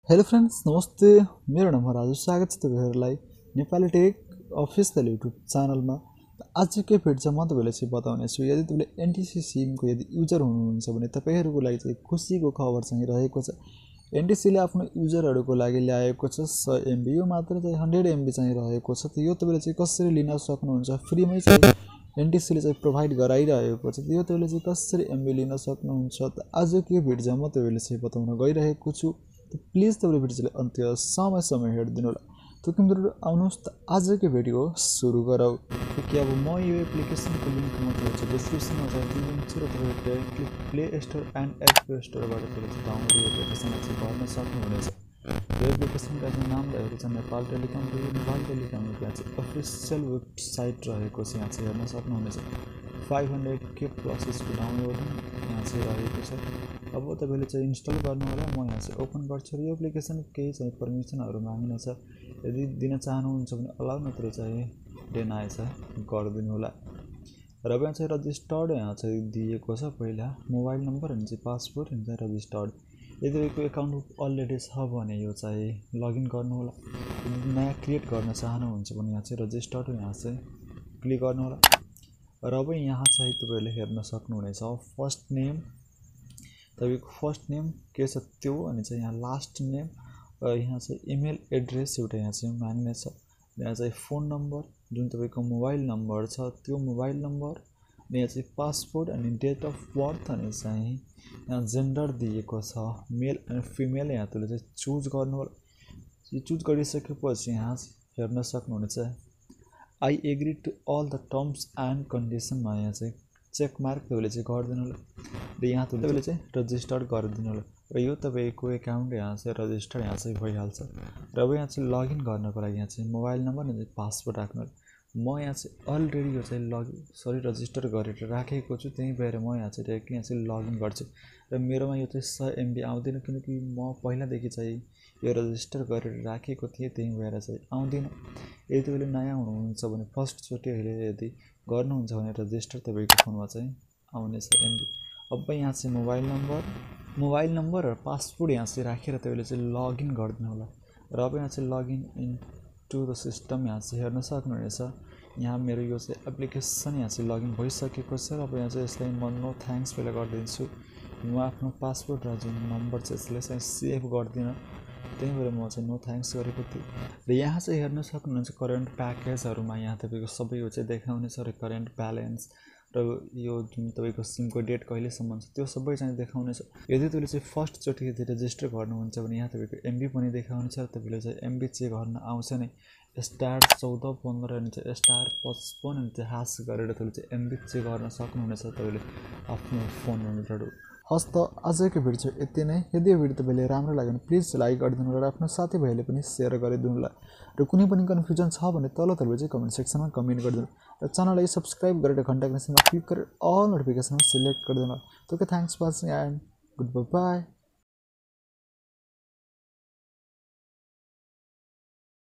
hello friends नमस्ते मेरो नाम राजु स्वागत छ तपाईहरुलाई नेपाली टेक अफिसियल युट्युब च्यानलमा आजको भिडियोमा म तपाईलाई चाहिँ बताउने छु यदि तपाईले एनटीसी सिम को यदि युजर हुनुहुन्छ भने तपाईहरुको लागि चाहिँ खुशीको खबर चाहिँ रहेको छ एनटीसी ले आफ्नो युजरहरुको लागि ल्याएको छ 100 MB यो मात्र चाहिँ 100 MB चाहिँ रहेको छ यो तपाईले चाहिँ कसरी लिन सक्नुहुन्छ फ्रीमै चाहिँ एनटीसी ले चाहिँ प्रोवाइड गराइरहेको छ यो तपाईले चाहिँ कसरी MB लिन सक्नुहुन्छ त आजको भिडियोमा म तपाईलाई चाहिँ बताउन गइरहेको छु प्लिज तपाईले भिडियोलाई अन्त्यसम्म हेर्दिनु होला त तिमीहरु आउनुस् त आजको भिडियो सुरु गरौ कि अब म यो एप्लिकेसनको लिंक म तपाईलाई डिस्क्रिप्सनमा चाहिँ दिन्छु र तपाईले प्ले स्टोर एन्ड एप स्टोरबाट तपाईले डाउनलोड एप्लिकेसन चाहिँ गर्न सक्नुहुनेछ यो एप्लिकेसनको चाहिँ नाम रहेको छ नेपाल टेलिकम र नेपाल टेलिकमको चाहिँ अफिसियल वेबसाइट रहेको छ यहाँ चाहिँ हेर्न सक्नुहुनेछ 500k प्लस यसको डाउनलोड यहाँ चाहिँ रहेको छ अब तपाईले चाहिँ इन्स्टल गर्नु होला म यहाँ चाहिँ ओपन गर्छु यो एप्लिकेसन केही चाहिँ परमिसनहरु माग्नेछ यदि दिन चाहनुहुन्छ भने अलाउ नत्र चाहिँ डिनाइ चाहिँ गरिदिनु होला र यहाँ चाहिँ रजिस्टर्ड यहाँ चाहिँ दिएको छ पहिला मोबाइल नम्बर अनि चाहिँ पासवर्ड अनि चाहिँ रजिस्टर्ड यदि तपाईको अकाउन्ट अलरेडी छ भने यो चाहिँ लगइन गर्नु होला नयाँ क्रिएट गर्न चाहनुहुन्छ भने यहाँ चाहिँ रजिस्टर्ड यहाँ चाहिँ क्लिक गर्नु होला र अब यहाँ चाहिँ तपाईले हेर्न सक्नुहुनेछ फर्स्ट नेम तपाईको फर्स्ट नेम के छ त्यो अनि चाहिँ यहाँ लास्ट नेम यहाँ चाहिँ इमेल एड्रेस एउटा यहाँ चाहिँ मान्ने छ यहाँ चाहिँ फोन नम्बर जुन तपाईको मोबाइल नम्बर छ त्यो मोबाइल नम्बर यहाँ चाहिँ पासपोर्ट अनि डेट अफ बर्थ अनि चाहिँ यहाँ जेन्डर दिएको छ मेल अनि फिमेल यहाँ तपाईले चाहिँ चुज गर्नु होला यो चुज गरिसकेपछि यहाँ हेर्न सक्नुहुनेछ I agree to all the terms and condition मा यहाँ चाहिँ चेक मार्क तपाईले चाहिँ गर्दिनु होला र यहाँ तपाईले चाहिँ रजिस्टर गरिदिनु होला र यो तपाईको अकाउन्ट यहाँ चाहिँ रजिस्टर यहाँ चाहिँ भइहाल्छ र अब यहाँ चाहिँ लगइन गर्नको लागि यहाँ चाहिँ मोबाइल नम्बर अनि पासवर्ड राख्नु म यहाँ चाहिँ अलरेडी यो चाहिँ रजिस्टर गरेर राखेको छु त्यही भएर म यहाँ चाहिँ डाइरेक्टली यहाँ चाहिँ लगइन गर्छु र मेरोमा यो चाहिँ 100 MB आउँदैन किनकि म पहिलादेखि चाहिँ यो रजिस्टर गरेर राखेको थिएँ त्यही भएर चाहिँ आउँदैन यदि तपाईले नयाँ हुनुहुन्छ भने फर्स्ट चोटी अहिले यदि गर्नुहुन्छ भने रजिस्टर तपाईको फोनमा चाहिँ आउनेछ MB अब यहाँ चाहिँ मोबाइल नम्बर र पासवर्ड यहाँ चाहिँ राखेर तपाईले चाहिँ लगइन गर्दिनु होला र अब यहाँ चाहिँ लगइन इन्टु द सिस्टम यहाँ चाहिँ हेर्न सक्नुहुनेछ यहाँ मेरो यो चाहिँ एप्लिकेसन यहाँ चाहिँ लगइन भइसकेको छ र अब यहाँ चाहिँ यसलाई म नो थ्याङ्क्स पहिला गरिदिन्छु म आफ्नो पासवर्ड र जुन नम्बर चाहिँ यसलाई चाहिँ सेभ गर्दिन त्यही भएर म चाहिँ नो थ्याङ्क्स गरेको थिएँ र यहाँ चाहिँ हेर्न सक्नुहुन्छ करेन्ट प्याकेजहरुमा यहाँ तपाईको सबै यो चाहिँ देखाउनेछ र करेन्ट ब्यालेन्स र यो जुन तपाईको सिमको डेट कहिलेसम्म छ त्यो सबै चाहिँ देखाउनेछ यदि तपाईले चाहिँ फर्स्ट चोटी यदि रजिस्टर गर्नुहुन्छ भने यहाँ तपाईको MB पनि देखाउनेछ र तपाईले चाहिँ MB चेक गर्न आउँछ नै स्टार 14 15 अनि चाहिँ स्टार 55 अनि चाहिँ # गरेर तपाईले चाहिँ MB चेक गर्न सक्नुहुनेछ तपाईले आफ्नो फोनबाट हस्त आजको भिडियो यति नै यदि यो भिडियो तपाईलाई राम्रो लाग्यो भने प्लिज लाइक गरिदिनु होला र आफ्नो साथीभाइले पनि शेयर गरिदिनु होला र कुनै पनि कन्फ्युजन छ भने तल तपाईले चाहिँ कमेन्ट सेक्सनमा कमेन्ट गरिदिनु र च्यानललाई सब्स्क्राइब गरेर घण्टा निशानमा क्लिक गरेर अल नोटिफिकेसन सिलेक्ट गरिदिनु होला okay thanks for watching and good by